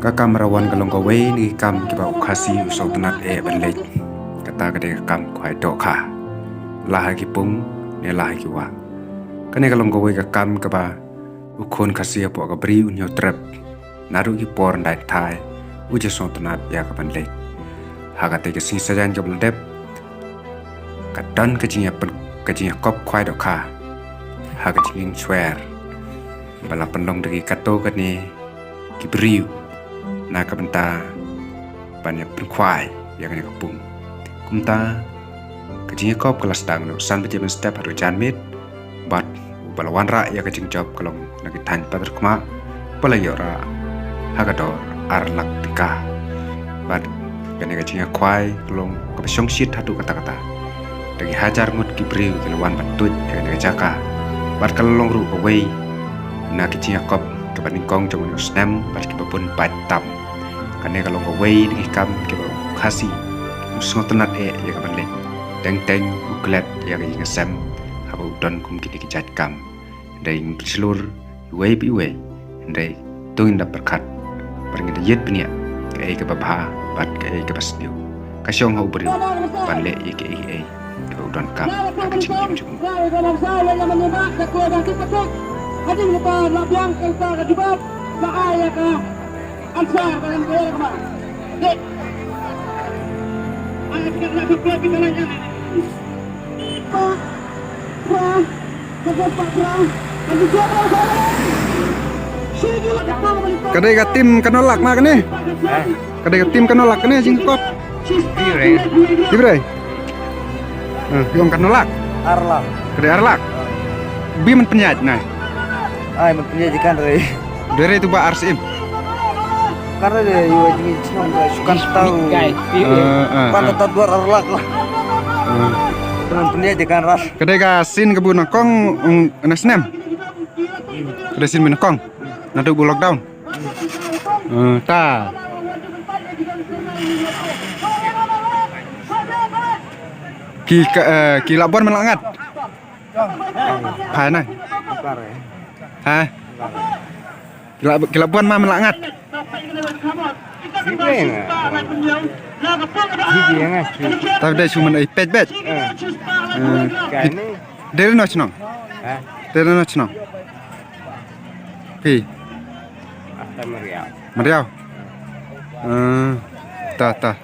Kakam rawan kalong kawe ni kam kiba ukasi usau tenat benlej kata kade kam kuai dok kha lah ki pung ne lah ki wa kane kalong kawe kakam kaba ukon kasi apo ka bri unyo trep naru ki por ndai thai uje so tenat ya ka benlej hagate ke sing sajan ke bledep kadan kejinya kop kuai dok kha hagajing chwer bala pendong degi kato kane ki briu na kabenta banyak berkuai yang kena kepung kumta kejinya kop kelas dang no san bejaman step haru janmit bat balawan ra ya kejing job kalong nagi tan padar kuma pala yora hagador arlak tika bat kene kejinya kuai kalong kebesyong shit hatu kata-kata dagi hajar ngut kibriu kelawan batut yang kena jaka bat kalong ru away na kejinya kop kebaning kong jong no snam bat kibapun batam kane kalong away di kam ke khasi usngo tenat ya kaban le teng uklet ya ga ngasam habu don kum kini ki jat kam dai slur we bi we dai tuin da perkat pergi da yet penia ke ke babha bat ke basdiu kasyong hau beri ban le ye ke don kam ka chim chim Hadir lupa labiang kelpa kejubat bahaya ka ansar dalam gaya kemar. Dek, ayat kita nak berbuat kita nanya. Pak, kadai ka tim kanolak ma kene kadai ka tim kanolak kene jingkop tibre yung kanolak Arlak. kadai arlak bi men penyaj nah Ay, menyajikan dari itu ba RCM karena dia juga suka tahu. Pada tadwar arlak lah. Dengan penyajikan ras. kadai ka sin kebun kong nasnem kadai sin min kong nadu bu lockdown ta ki labuan melangat phai này hả kilabuan ma melangat tapi dia cuma pet dari no chnong dari no chnong pi Mariau ta